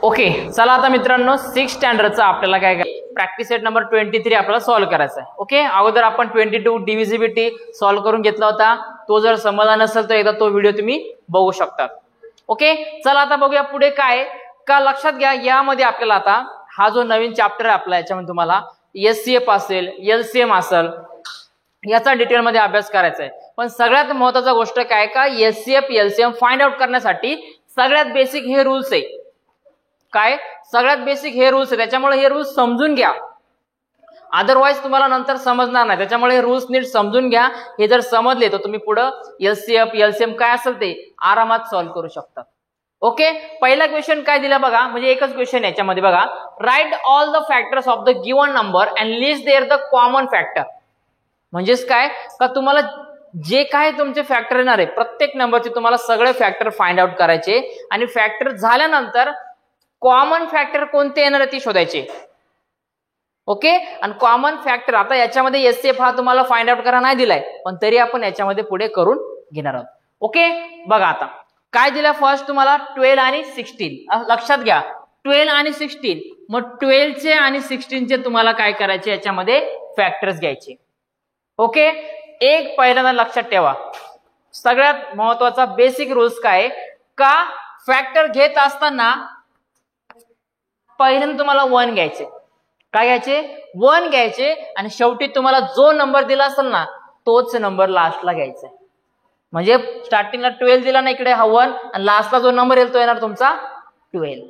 Okay, चला आता मित्रांनो 6th स्टँडर्डचा आपल्याला काय प्रॅक्टिस सेट नंबर 23 आपल्याला सॉल्व्ह करायचा आहे. ओके, अगोदर आपण 22 डिव्हिजिबिलिटी सॉल्व्ह करून घेतला होता. तो जर समजला नसेल तर एकदा तो व्हिडिओ तुम्ही बघू शकता. ओके, चला आता बघूया पुढे काय का. लक्षात घ्या, यामध्ये आपल्याला आता हा जो नवीन चॅप्टर आहे आपला, याच्यामध्ये तुम्हाला एचसीएफ असेल, एलसीएम असेल, याचा डिटेलमध्ये अभ्यास करायचा आहे. पण सगळ्यात महत्त्वाचा गोष्ट काय का, एचसीएफ एलसीएम फाइंड आउट करण्यासाठी सगळ्यात बेसिक हे रूल्स आहे. काय सगळ्यात बेसिक हे रूल्स आहे, त्याच्यामुळे हे रूल्स समजून घ्या, अदरवाइज तुम्हाला नंतर समजणार नाही. त्याच्यामुळे हे रूल्स नीट समजून घ्या. हे जर समजले तर तुम्ही पुढे एचसीएफ एलसीएम काय असेल ते आरामात सॉल्व्ह करू शकता. ओके, पहिला क्वेश्चन काय दिला बघा, म्हणजे एकच क्वेश्चन याच्यामध्ये बघा, write all the factors of the given number and list their the common factor. म्हणजेच काय का, तुम्हाला जे काय तुमचे फॅक्टर येणार आहे प्रत्येक नंबरचे तुम्हाला सगळे फॅक्टर फाइंड आउट करायचे आणि फॅक्टर झाल्यानंतर कॉमन फॅक्टर कोणते येणार आहे ते शोधायचे. ओके, आणि कॉमन फॅक्टर आता याच्यामध्ये एचसीएफ हा तुम्हाला फाइंड आउट करा नाही दिलाय, पण तरी आपण याच्यामध्ये पुढे करून घेणार आहोत. ओके, बघा आता काय दिलं फर्स्ट तुम्हाला 12 आणि 16. लक्षात घ्या 12 आणि 16. मग 12 चे आणि 16 चे तुम्हाला काय करायचे, याच्यामध्ये फॅक्टर्स घ्यायचे. ओके, एक पहिल्यांदा लक्षात ठेवा, सगळ्यात महत्वाचा बेसिक रूल्स काय का, फॅक्टर घेत असताना पहिल्यांदा तुम्हाला 1 घ्यायचे. काय घ्यायचे, 1 घ्यायचे, आणि शेवटी तुम्हाला जो नंबर दिला असेल ना तोच नंबर लास्टला घ्यायचा. म्हणजे स्टार्टिंगला 12 दिला ना, इकडे हा 1, आणि लास्टला जो नंबर येईल तो येणार तुमचा 12.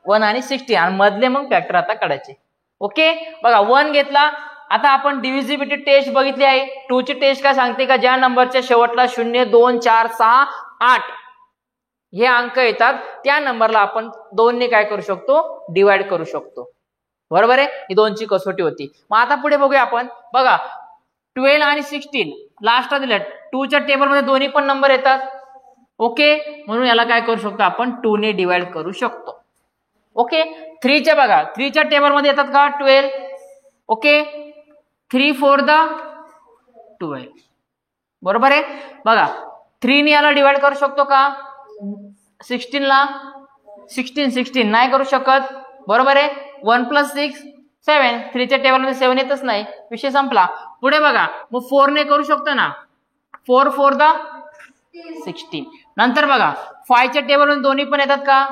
1 आणि 16 आणि मधले मग फॅक्टर आता काढायचे. ओके, बघा 1 घेतला. आता आपण डिव्हिजिबिलिटी टेस्ट बघितली आहे. 2 ची टेस्ट काय सांगते का, ज्या नंबरच्या शेवटला 0 2 4 6 8 हे अंक येतात त्या नंबरला आपण 2 ने काय करू शकतो, डिवाइड करू शकतो. बरोबर आहे, ही 2 ची कसोटी होती. मग आता पुढे बघूया आपण. बघा 12 आणि 16 लास्टला दिलं. 2 च्या टेबलमध्ये दोन्ही पण नंबर येतात. ओके, म्हणून याला काय करू शकतो आपण, 2 ने डिवाइड करू शकतो. ओके, 3 च्या बघा 3 च्या टेबलमध्ये येतात का 12. ओके, 3 4 12. बरोबर आहे. बघा 3 ने याला डिवाइड करू शकतो का 16 ला, 16 नाही करू शकत. बरोबर आहे. 1 + 6 7. 3 च्या टेबलमध्ये 7 येतच नाही, विषय संपला. पुढे बघा मग 4 ने करू शकतो ना, 4 4 16. नंतर बघा 5 च्या टेबलमध्ये दोन्ही पण येतात का,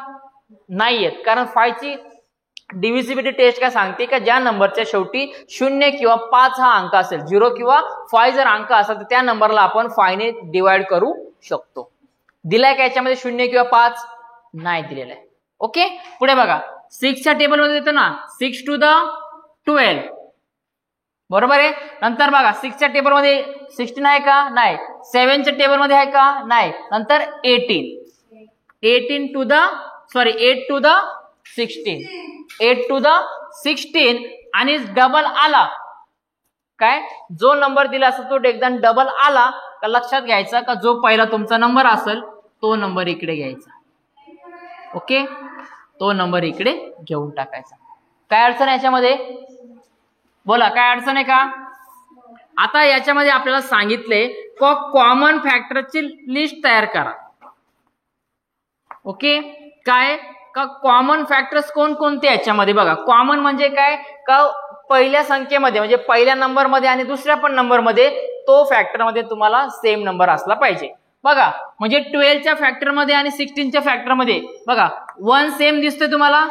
नाही येत, कारण 5 ची डिव्हिजिबिलिटी टेस्ट काय सांगते का, ज्या नंबरच्या शेवटी 0 किंवा 5 हा अंक असेल, 0 किंवा 5 जर अंक असेल तर त्या नंबरला आपण 5 ने डिवाइड करू शकतो. दिलाय का याच्यामध्ये 0 किंवा 5, नाही दिलेला आहे. ओके, पुढे बघा 6 च्या टेबलमध्ये येतो ना, 6 to the 12. बरोबर आहे. नंतर बघा 6 च्या टेबलमध्ये 16 आहे का, नाही. 7 च्या टेबलमध्ये आहे का, नाही. नंतर 8 to the 16. 8 to the 16 आणि डबल आला काय, जो नंबर दिला असेल तो एकदा डबल आला का लक्षात घ्यायचा का जो पहिला तुमचा नंबर असेल तो नंबर इकडे घ्यायचा. ओके, तो नंबर इकडे घेऊन टाकायचा. काय अडचण आहे याच्यामध्ये, बोला काय अडचण आहे का. आता याच्यामध्ये आपल्याला सांगितले कॉमन फॅक्टरची लिस्ट तयार करा. ओके, काय का कॉमन फॅक्टर्स कोणकोणते याच्यामध्ये बघा. कॉमन म्हणजे काय का, पहिल्या संख्येमध्ये म्हणजे पहिल्या नंबरमध्ये आणि दुसऱ्या पण नंबरमध्ये तो फॅक्टरमध्ये तुम्हाला सेम नंबर असला पाहिजे. बघा म्हणजे 12 च्या फॅक्टरमध्ये आणि 16 च्या फॅक्टरमध्ये बघा 1 सेम दिसतोय तुम्हाला,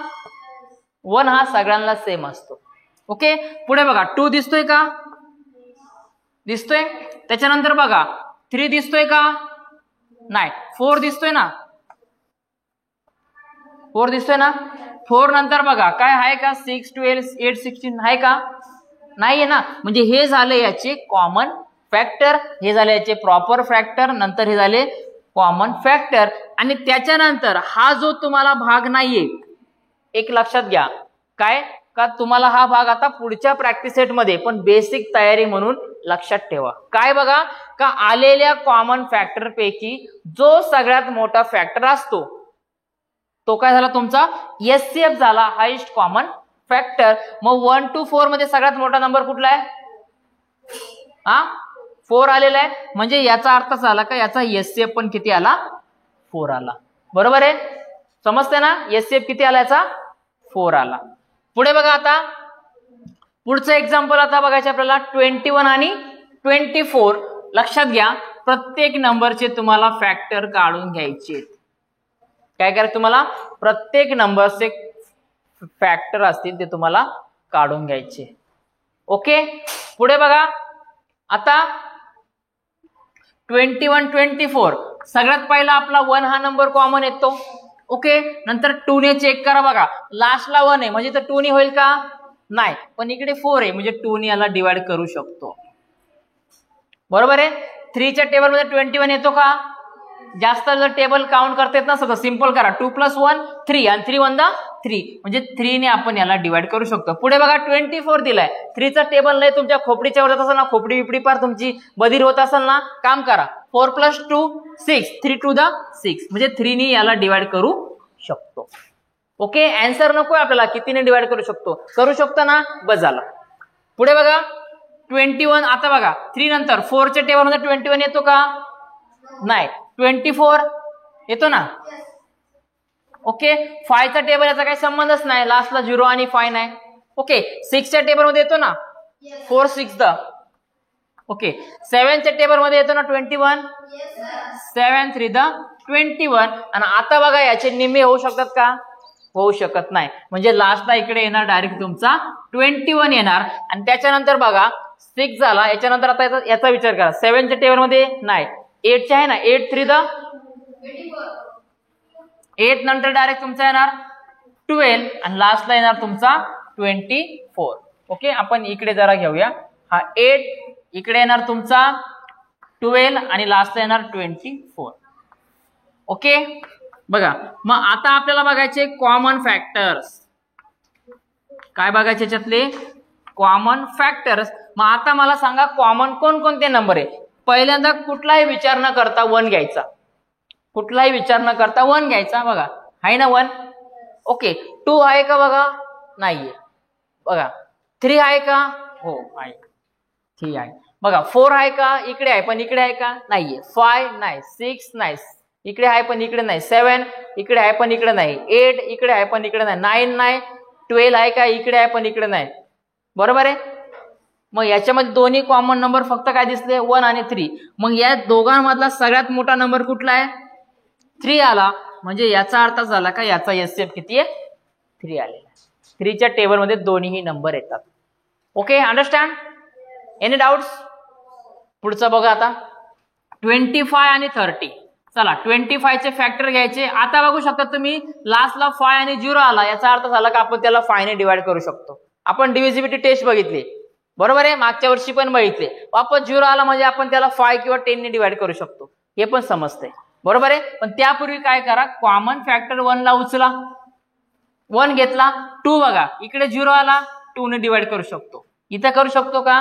1 हा सगळ्यांना सेम असतो. ओके, पुढे बघा 2 दिसतोय का, दिसतोय. त्याच्यानंतर बघा 3 दिसतोय का, नाही. 4 दिसतोय ना, 4 दिसतोय ना. 4 नंतर बघा काय आहे का, 6 12 8 16 आहे का, नाहीये ना. म्हणजे हे झाले याचे कॉमन फॅक्टर, हे झाले याचे प्रॉपर फॅक्टर, नंतर हे झाले कॉमन फॅक्टर. आणि त्याच्यानंतर हा जो तुम्हाला भाग नाहीये, एक लक्षात घ्या काय का, तुम्हाला हा भाग आता पुढच्या प्रॅक्टिस सेट मध्ये पण बेसिक तयारी म्हणून लक्षात ठेवा. काय बघा का, आलेल्या कॉमन फॅक्टर पैकी जो सगळ्यात मोठा फॅक्टर असतो तो काय झाला तुमचा एचसीएफ झाला, हायेस्ट कॉमन फॅक्टर. मग 1 to 4 मध्ये सगळ्यात मोठा नंबर कुठला आहे, 4 आलेला आहे. म्हणजे याचा अर्थ झाला का याचा एचसीएफ पण किती आला, 4 आला. बरोबर आहे. समजते ना? एचसीएफ किती आला याचा? 4 आला. पुढे बघा आता पुढचं एक्झाम्पल आता बघायचे आपल्याला 21 आणि 24. लक्षात घ्या प्रत्येक नंबरचे तुम्हाला फॅक्टर काढून घ्यायचे. काय करायचं तुम्हाला? प्रत्येक नंबरचे फॅक्टर असतील ते तुम्हाला काढून घ्यायचे. ओके. पुढे बघा आता 21, 24. सगळ्यात पहिला आपला 1 हा नंबर कॉमन येतो. ओके. नंतर 2 ने चेक करा बघा लास्टला 1 आहे म्हणजे तर 2 ने होईल का? नाही. पण इकडे 4 आहे म्हणजे 2 ने याला डिवाइड करू शकतो. बरोबर आहे. 3 च्या टेबल मध्ये 21 येतो का? जास्त जर टेबल काउंट करता येत नसतं तर सिंपल करा 2 + 1 3 आणि 3 1 3 म्हणजे 3 ने आपण याला डिवाइड करू शकतो. पुढे बघा 24 दिलाय. 3 चा टेबल नाही तुमच्या खोपडीच्या वर जात असेल ना, खोपडी बिपडी पार तुमची बधीर होत असेल ना, काम करा 4 + 2 6 3 2 6 म्हणजे 3 ने याला डिवाइड करू शकतो. ओके. आन्सर नकोय आपल्याला कितीने डिवाइड करू शकतो ना, बस झाला. पुढे बघा 21. आता बघा 3 नंतर 4 च्या टेबल मध्ये 21 येतो का? नाही. 24 येतो ना. ओके. 5 चा टेबल याचा काही संबंधच नाही, लास्टला 0 आणि 5 नाही. ओके. 6 च्या टेबल मध्ये येतो ना 4 6 ओके. 7 च्या टेबल मध्ये येतो ना 21 7 3 21. आणि आता बघा याचे निम्मे होऊ शकतात का? होऊ शकत नाही. म्हणजे लास्टला इकडे येणार डायरेक्ट तुमचा 21 येणार. आणि त्याच्यानंतर बघा 6 झाला. याच्यानंतर आता याचा विचार करा 7 च्या टेबल मध्ये नाही 8 च्या आहे ना 8 3 8 नंतर डायरेक्ट तुमचा येणार 12 आणि लास्टला येणार तुमचा 24. ओके. आपण इकडे जरा घेऊया. हा 8 इकडे येणार तुमचा 12 आणि लास्टला येणार 24. ओके. बघा मग आता आपल्याला बघायचे कॉमन फॅक्टर्स. काय बघायचे याच्यातले? Common factors. मग आता मला सांगा कॉमन कोणकोणते नंबर आहे? पहिल्यांदा कुठलाही विचार न करता 1 घ्यायचा. कुठलाही विचार न करता 1 घ्यायचा. बघा आहे ना 1. ओके. 2 आहे का? बघा नाहीये. बघा 3 आहे का? हो आहे. 3 आहे. बघा 4 आहे का? इकडे आहे पण इकडे आहे का? नाहीये. 5 नाही. 6 नाही. इकडे आहे पण इकडे नाही. 7 इकडे आहे पण इकडे नाही. 8 इकडे आहे पण इकडे नाही. 9 नाही. 12 आहे का? इकडे आहे पण इकडे नाही. बरोबर आहे. मग याच्यामध्ये दोन्ही कॉमन नंबर फक्त काय दिसले? 1 आणि 3. मग या दोघांमधला सगळ्यात मोठा नंबर कुठला आहे? 3 आला. म्हणजे याचा अर्थ झाला का याचा एचसीएफ किती आहे? 3 आलेला. 3 च्या टेबल मध्ये दोन्ही नंबर येतात. ओके. अंडरस्टँड? Any doubts? पुढचं बघा आता 25 आणि 30. चला 25 चे फॅक्टर घ्यायचे. आता बघू शकता तुम्ही लास्टला 5 आणि 0 आला. याचा अर्थ झाला का आपण त्याला 5 ने डिवाइड करू शकतो. आपण डिव्हिजिबिलिटी टेस्ट बघितली. बरोबर आहे. मागच्या वर्षी पण बघितले. वापस 0 आला म्हणजे आपण त्याला 5 किंवा 10 ने डिवाइड करू शकतो. हे पण समजतंय. बरोबर आहे. पण त्यापूर्वी काय करा कॉमन फॅक्टर 1 ला उचला. 1 घेतला. 2 बघा इकडे 0 आला 2 ने डिवाइड करू शकतो. इथं करू शकतो का?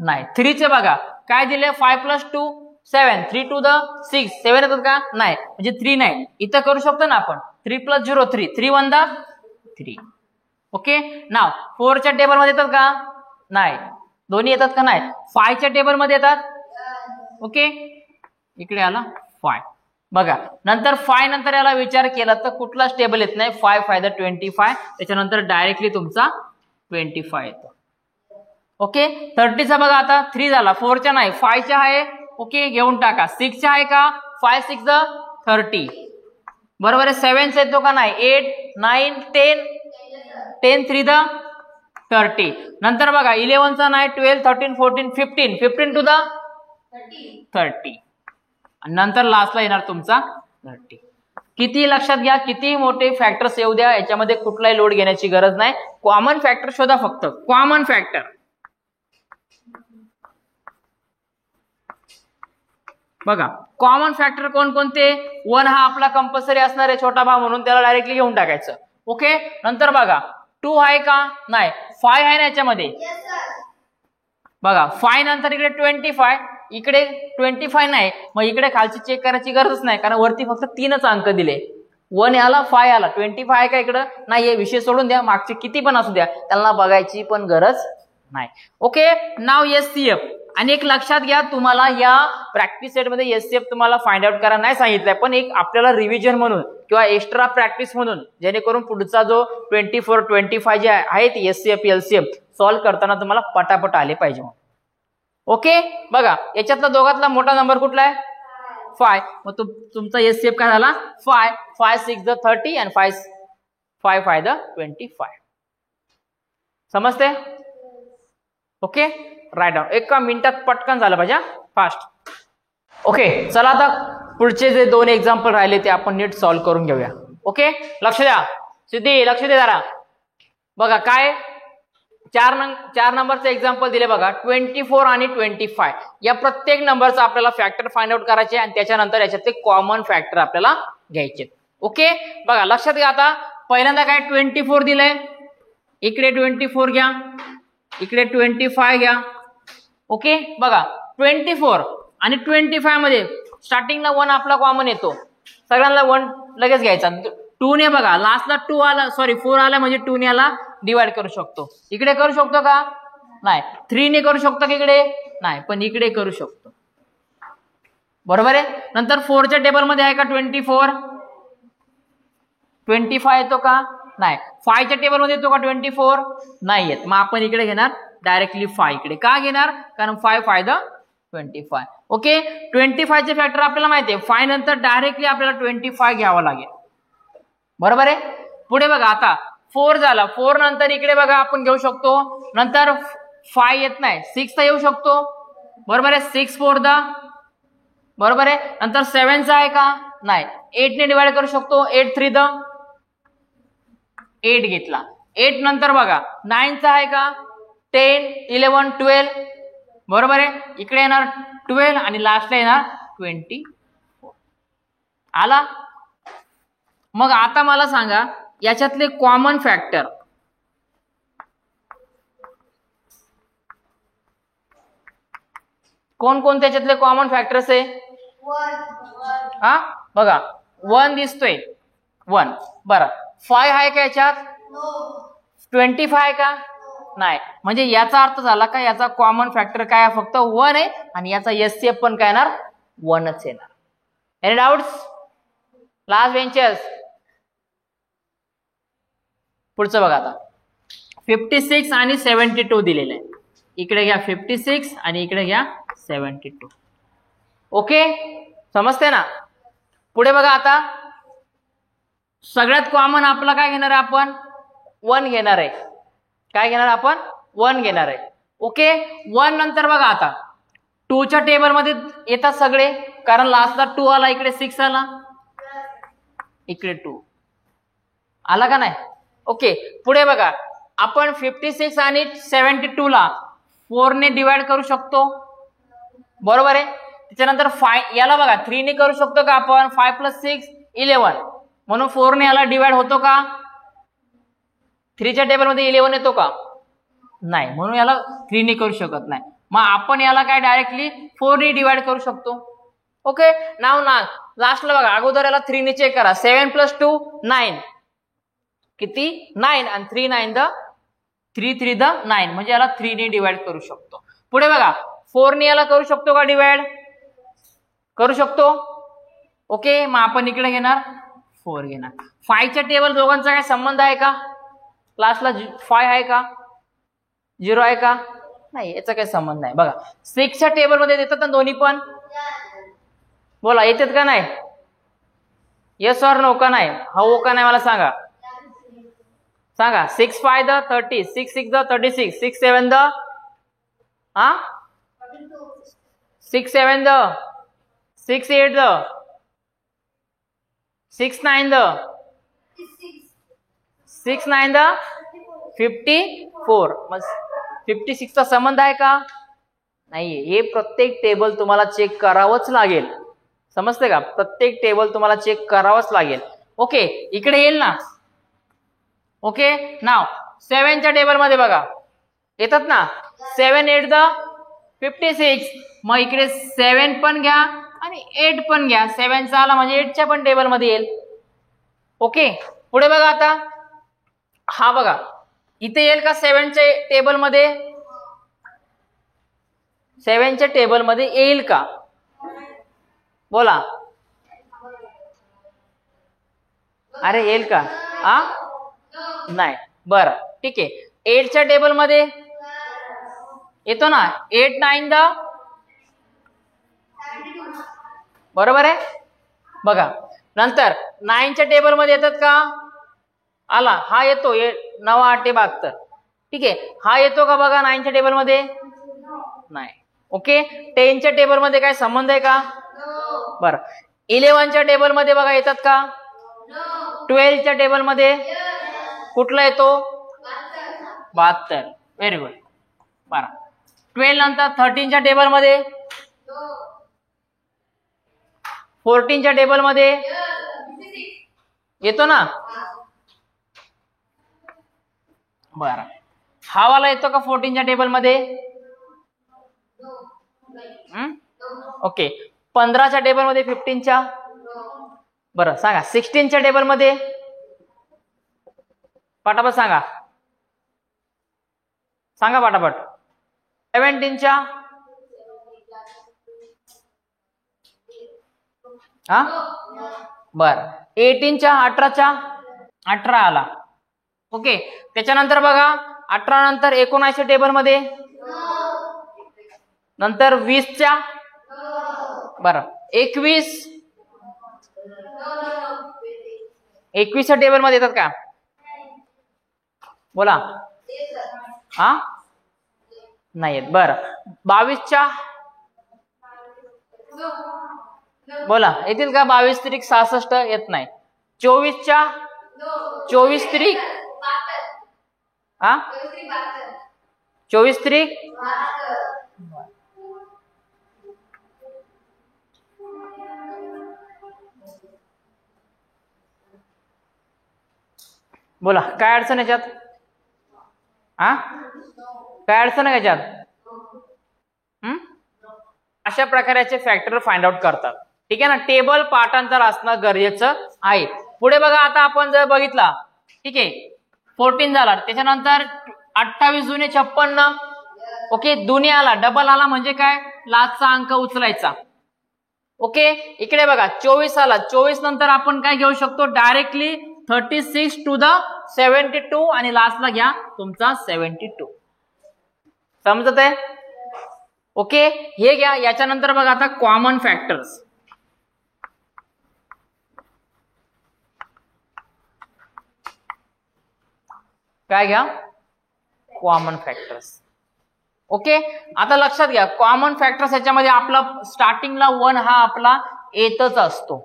नाही. 3 चे बघा काय दिले? 5 + 2 7 3 2 6 7 येतात का? नाही. म्हणजे 3 नाही. इथं करू शकतो ना आपण 3 + 0 3 3 1 3. ओके. नाव 4 च्या टेबल मध्ये येतात का? नाही. दोन्ही येतात का? नाही. 5 च्या टेबल मध्ये येतात. ओके. इकडे आला 5. बघा नंतर 5 नंतर याला विचार केला तर कुठलाच टेबल येत नाही. 5 5 25. त्याच्यानंतर डायरेक्टली तुमचा 25 येतो. ओके. 30 चा बघा आता 3 झाला. 4 च्या नाही 5 च्या आहे. ओके. घेऊन टाका. 6 च्या आहे का? 5 6 30. बरोबर आहे. 7 चा येतो का? नाही. 8 9 10 10 3 30. नंतर बघा 11 चा नाही 12 13 14 15 15 to 30. नंतर लास्टला येणार तुमचा 30. किती लक्षात घ्या. किती मोठे फॅक्टर्स येऊ द्या याच्यामध्ये कुठलाही लोड घेण्याची गरज नाही. कॉमन फॅक्टर शोधा फक्त. कॉमन फॅक्टर बघा. कॉमन फॅक्टर कोणकोणते? 1 हा आपला कंपल्सरी असणार आहे छोटा भाग म्हणून त्याला डायरेक्टली घेऊन टाकायचं. ओके. नंतर बघा 2 आहे का? नाही. 5 आहे ना याच्यामध्ये. बघा 5 नंतर इकडे 25 इकडे 25 नाही. मग इकडे खालची चेक करायची गरजच नाही कारण वरती फक्त 3च अंक दिले. 1 आला 5 आला. 25 आहे का इकडं? नाही. हे विषय सोडून द्या. मागचे किती पण असू द्या त्यांना बघायची पण गरज नाही. ओके. नाव एचसीएफ आणि एक लक्षात घ्या, तुम्हाला या प्रॅक्टिस सेटमध्ये एससीएफ तुम्हाला फाइंड आउट करायला नाही सांगितलंय, पण एक आपल्याला रिव्हिजन म्हणून किंवा एक्स्ट्रा प्रॅक्टिस म्हणून, जेणेकरून पुढचा जो 24, 25 जे आहेत एससीएफ एलसीएफ सॉल्व्ह करताना तुम्हाला पटापट आले पाहिजे. ओके, बघा याच्यातला दोघातला मोठा नंबर कुठला आहे? 5. मग तुमचा एससीएफ काय झाला? 5. 5 6 द 30 आणि 5 5 द 25. समजते? Okay, write down. एका मिनिटात पटकन झालं पाहिजे, फास्ट. ओके, चला आता पुढचे जे 2 एक्झाम्पल राहिले ते आपण नीट सॉल्व्ह करून घेऊया. ओके, लक्ष द्या सिद्धी, लक्ष दे जरा. बघा काय 4 नंबरचे एक्झाम्पल दिले बघा, 24 आणि 25. या प्रत्येक नंबरचा आपल्याला फॅक्टर फाइंड आउट करायचे आणि त्याच्यानंतर याच्यातले कॉमन फॅक्टर आपल्याला घ्यायचे. ओके, बघा लक्षात घ्या. आता पहिल्यांदा काय 24 दिलंय, इकडे 24 घ्या, इकडे 25 घ्या. ओके, बघा 24 आणि 25 मध्ये स्टार्टिंगला 1 आपला कॉमन येतो, सगळ्यांना 1 लगेच घ्यायचा. 2 ने बघा लास्टला 2 आला, सॉरी 4 आला, म्हणजे 2 ने याला डिवाइड करू शकतो. इकडे करू शकतो का? नाही. 3 ने करू शकतो की इकडे? नाही, पण इकडे करू शकतो. बरोबर आहे. नंतर 4 च्या टेबल मध्ये आहे का 24? 25 येतो का? नाही. 5 च्या टेबल मध्ये येतो का 24? नाही येत. मग आपण इकडे घेणार डायरेक्टली 5 इकडे. का घेणार? कारण 5 फायदा 25. ओके, 25 चे फॅक्टर आपल्याला माहिती आहे. 5 नंतर डायरेक्टली आपल्याला 25 घ्यावं लागेल. बरोबर आहे. पुढे बघा आता 4 झाला, 4 नंतर इकडे बघा आपण घेऊ शकतो, नंतर 5 येत नाही, 6 येऊ शकतो. बरोबर आहे. 6 4 द, बरोबर आहे. नंतर 7 चा आहे का? नाही. 8 ने डिवाइड करू शकतो, 8 3 द 8 घेतला. 8 नंतर बघा 9 चा आहे का? 10 11 12, बरोबर आहे. इकडे येणार 12 आणि लास्टला येणार 24. आला. मग आता मला सांगा याच्यातले कॉमन फॅक्टर. कोणकोणते याच्यातले कॉमन फॅक्टर्स आहे? हा बघा 1 दिसतोय, 1. बरं 5 आहे का याच्यात? 25 आहे का? नाही. म्हणजे याचा अर्थ झाला का याचा कॉमन फॅक्टर काय? फक्त 1 आहे आणि याचा एससीएफ पण काय येणार? 1च येणार. Any doubts? Last benchers. पुढचं बघा आता 56 आणि 72 दिलेलं आहे. इकडे घ्या 56 आणि इकडे घ्या 72. ओके, समजते ना? पुढे बघा आता सगळ्यात कॉमन आपला काय घेणार आहे? आपण 1 घेणार आहे. काय घेणार आपण? 1 घेणार आहे. ओके, 1 नंतर बघा आता 2 च्या टेबल मध्ये येतात सगळे, कारण लास्टला 2 आला, इकडे 6 आला, इकडे 2 आला का नाही? ओके, पुढे बघा आपण 56 आणि 72 ला 4 ने डिवाइड करू शकतो. बरोबर आहे. त्याच्यानंतर 5 याला बघा 3 ने करू शकतो का आपण? 5 + 6 11, म्हणून 4 ने याला डिवाइड होतो का? 3 च्या टेबल मध्ये 11 येतो का? नाही, म्हणून याला 3 ने करू शकत नाही. मग आपण याला काय डायरेक्टली 4 ने डिवाइड करू शकतो. ओके, नाव ना लास्टला बघा अगोदर याला 3 ने चेक करा. 7 + 2 9, किती? 9 आणि 3 9 द 3 3 द 9, म्हणजे याला 3 ने डिवाइड करू शकतो. पुढे बघा 4 ने याला करू शकतो का डिवाइड? करू शकतो. ओके, मग आपण इकडे घेणार 4 घेणार. 5 च्या टेबल दोघांचा काय संबंध आहे का? लास्टला 5 आहे का? 0 आहे का? नाही, याचा काही संबंध नाही. बघा 6 च्या टेबल मध्ये देतात ना दोन्ही पण? बोला येतात का नाही? येस ऑर नो का नाही? हो का नाही मला सांगा. सांगा. 6 5 the 30, 6 6 the 36, 6 7 the 6 7 the 6 8 the 6 9 the 6 9 the 54. मग 56 चा संबंध आहे का? नाहीये. हे प्रत्येक टेबल तुम्हाला चेक करावंच लागेल. समजते का? प्रत्येक टेबल तुम्हाला चेक करावंच लागेल. ओके, इकडे येईल ना. ओके, नाव 7 च्या टेबल मध्ये बघा येतात ना 7 8 द 56, मग इकडे 7 पण घ्या आणि 8 पण घ्या. 7 चा आला म्हणजे 8 च्या पण टेबल मध्ये येईल. ओके, पुढे बघा आता हा बघा इथे येईल का 7 च्या टेबल मध्ये? 7च्या टेबलमध्ये येईल का? बोला. अरे येईल का? नाही. बरं ठीक आहे. 8च्या टेबलमध्ये येतो ना. 8 9 10 बरोबर आहे. बघा नंतर 9च्या टेबलमध्ये येतात का? आला. हा येतो 9 8 72. ठीक आहे. हा येतो का बघा 9च्या टेबलमध्ये? नाही. ओके. 10च्या टेबलमध्ये काय संबंध आहे का? बरं. 11च्या टेबलमध्ये बघा येतात का? 12च्या टेबलमध्ये कुठला येतो? 72. Very good. बरं. 12 नंतर 13च्या टेबलमध्ये, 14च्या टेबलमध्ये येतो ना. बरं. हा वाला येतो का 14च्या टेबलमध्ये? ओके. 15च्या टेबलमध्ये 15च्या? बरं सांगा. 16च्या टेबलमध्ये पटापट सांगा. सांगा पटापट. 17च्या? हा बरं. 18च्या? 18च्या? 18 आला. ओके. त्याच्यानंतर बघा 18 नंतर 19च्या टेबलमध्ये, नंतर 20च्या? बरं. 21? 21च्या टेबलमध्ये येतात का? बोला. हा नाही येत. बरं. 22च्या? बोला येतील का? 22 त्रिक 66 येत नाही. 24च्या? 24 त्रिक? हा 24 त्रिक? बोला काय अडचण याच्यात? हा काय अडचण आहे याच्यात? अशा प्रकारचे फॅक्टर फाइंड आउट करतात. ठीक आहे ना. टेबल पाठांतर असणं गरजेचं आहे. पुढे बघा आता आपण जर बघितला, ठीक आहे 14 झाला. त्याच्यानंतर 28 जुने 56. ओके. दुने आला, डबल आला म्हणजे काय? लास्टचा अंक उचलायचा. ओके. इकडे बघा 24 आला. 24 नंतर आपण काय घेऊ शकतो? डायरेक्टली 36 टू द 72 आणि लास्टला घ्या तुमचा 72. समजत आहे? ओके. हे घ्या. याच्यानंतर बघा आता कॉमन फॅक्टर्स. काय घ्या? Common factors. ओके. आता लक्षात घ्या कॉमन फॅक्टर्स याच्यामध्ये आपला स्टार्टिंगला 1 हा आपला येतच असतो.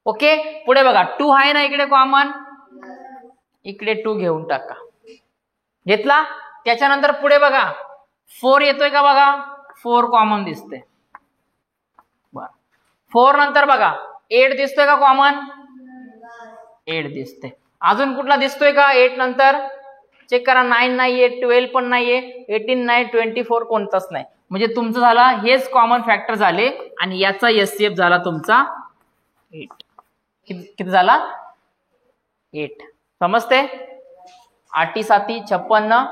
ओके. पुढे बघा 2 आहे ना इकडे कॉमन, इकडे 2 घेऊन टाका. घेतला. त्याच्यानंतर पुढे बघा 4 येतोय का? बघा 4 कॉमन दिसते. बर. 4 नंतर बघा 8 दिसतोय का कॉमन? 8 दिसते. अजून कुठला दिसतोय का? 8 नंतर चेक करा. 9 नाहीये, 12 पण नाहीये, 18 नाही, 24 कोणताच नाही. म्हणजे तुमचं झाला हेच कॉमन फॅक्टर झाले आणि याचा एससीएफ झाला तुमचा 8. किती झाला? 8. समजते? 8 7 56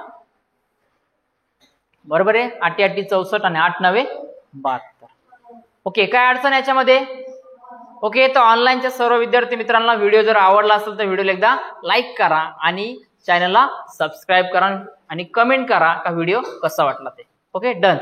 बरोबर आहे. 8 8 64 आणि 8 9 72. ओके. काय अडचण याच्यामध्ये? ओके. तर ऑनलाईनच्या सर्व विद्यार्थी मित्रांना व्हिडिओ जर आवडला असेल तर व्हिडिओला एकदा लाईक करा आणि चॅनलला सबस्क्राईब करा आणि कमेंट करा का व्हिडिओ कसा वाटला ते. ओके. डन.